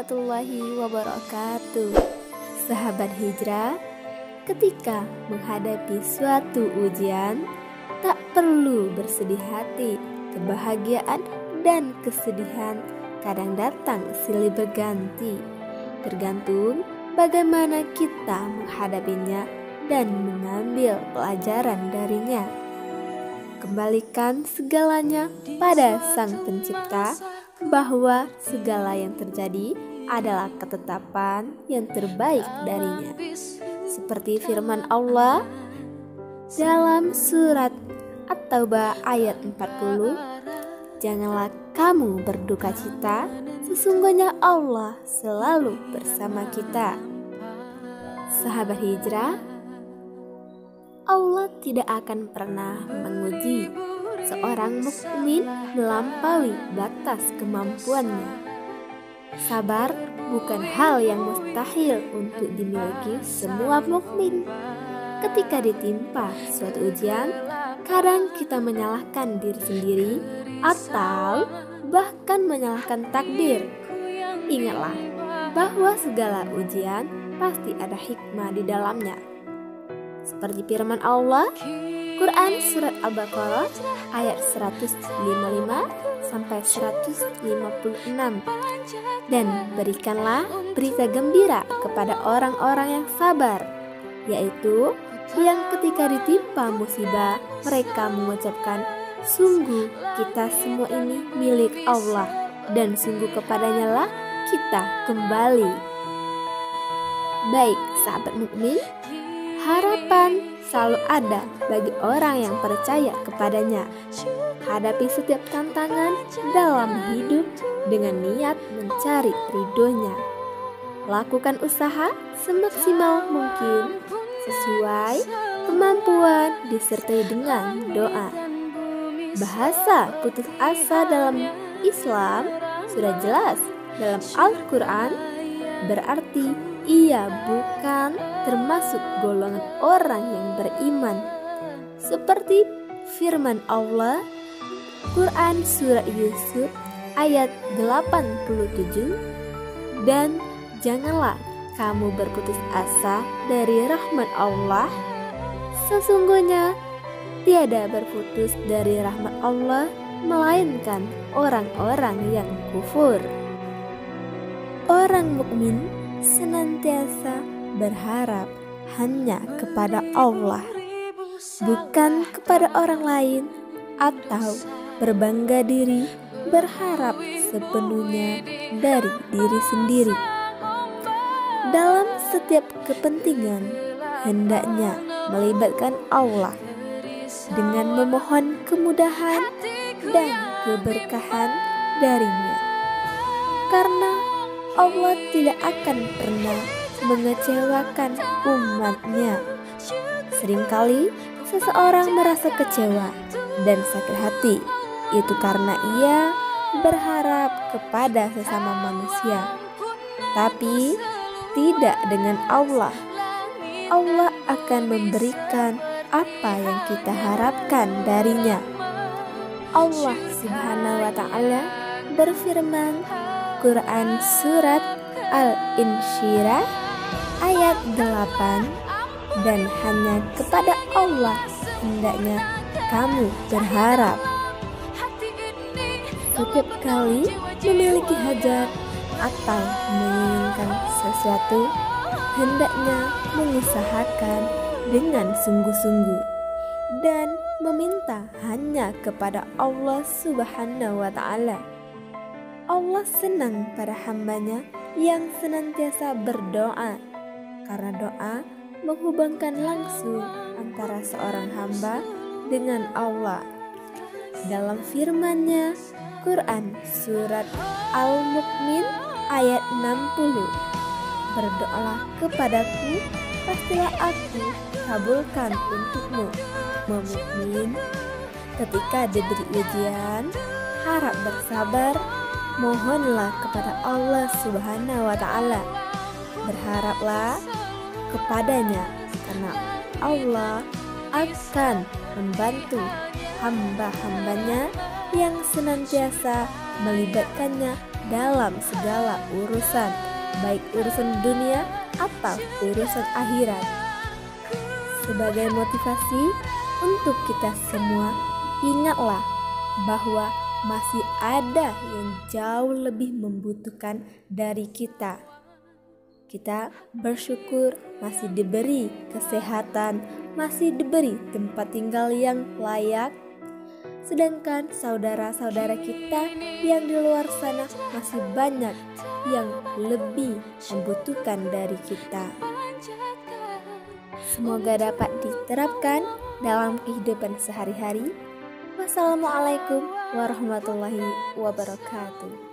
warahmatullahi wabarakatuh. Sahabat hijrah, ketika menghadapi suatu ujian, tak perlu bersedih hati. Kebahagiaan dan kesedihan kadang datang silih berganti, tergantung bagaimana kita menghadapinya dan mengambil pelajaran darinya. Kembalikan segalanya pada Sang Pencipta, bahwa segala yang terjadi adalah ketetapan yang terbaik darinya. Seperti firman Allah dalam surat At-Taubah ayat 40, janganlah kamu berduka cita, sesungguhnya Allah selalu bersama kita. Sahabat hijrah, Allah tidak akan pernah menguji seorang mukmin melampaui batas kemampuannya. Sabar bukan hal yang mustahil untuk dimiliki semua mukmin. Ketika ditimpa suatu ujian, kadang kita menyalahkan diri sendiri atau bahkan menyalahkan takdir. Ingatlah bahwa segala ujian pasti ada hikmah di dalamnya. Seperti firman Allah, Quran Surat Al-Baqarah ayat 155 sampai 156. Dan berikanlah berita gembira kepada orang-orang yang sabar, yaitu yang ketika ditimpa musibah mereka mengucapkan, sungguh kita semua ini milik Allah dan sungguh kepadanya lah kita kembali. Baik sahabat mukmin, harapan selalu ada bagi orang yang percaya kepadanya. Hadapi setiap tantangan dalam hidup dengan niat mencari ridhonya. Lakukan usaha semaksimal mungkin sesuai kemampuan disertai dengan doa. Bahasa putus asa dalam Islam sudah jelas dalam Al-Quran, berarti ia bukan termasuk golongan orang yang beriman. Seperti firman Allah Quran Surat Yusuf ayat 87, dan janganlah kamu berputus asa dari rahmat Allah, sesungguhnya tiada berputus dari rahmat Allah melainkan orang-orang yang kufur. Orang mukmin senantiasa berharap hanya kepada Allah, bukan kepada orang lain, atau berbangga diri berharap sepenuhnya dari diri sendiri. Dalam setiap kepentingan hendaknya melibatkan Allah dengan memohon kemudahan dan keberkahan darinya, karena Allah tidak akan pernah mengecewakan umatnya. Seringkali seseorang merasa kecewa dan sakit hati, itu karena ia berharap kepada sesama manusia, tapi tidak dengan Allah. Allah akan memberikan apa yang kita harapkan darinya. Allah Subhanahu wa Ta'ala berfirman, Quran Surat Al-Insyirah ayat 8, dan hanya kepada Allah hendaknya kamu berharap. Setiap kali memiliki hajat atau menginginkan sesuatu, hendaknya mengusahakan dengan sungguh-sungguh dan meminta hanya kepada Allah Subhanahu wa Ta'ala. Allah senang pada hambanya yang senantiasa berdoa, karena doa menghubungkan langsung antara seorang hamba dengan Allah. Dalam firman-Nya Quran Surat Al-Mu'min ayat 60, berdoalah kepadaku, pastilah aku kabulkan untukmu. Mukmin, ketika diberi ujian, harap bersabar, mohonlah kepada Allah Subhanahu wa Ta'ala. Berharaplah kepadanya, karena Allah akan membantu hamba-hambanya yang senantiasa melibatkannya dalam segala urusan, baik urusan dunia atau urusan akhirat. Sebagai motivasi untuk kita semua, ingatlah bahwa masih ada yang jauh lebih membutuhkan dari kita. Kita bersyukur masih diberi kesehatan, masih diberi tempat tinggal yang layak. Sedangkan saudara-saudara kita yang di luar sana masih banyak yang lebih membutuhkan dari kita. Semoga dapat diterapkan dalam kehidupan sehari-hari. Wassalamualaikum warahmatullahi wabarakatuh.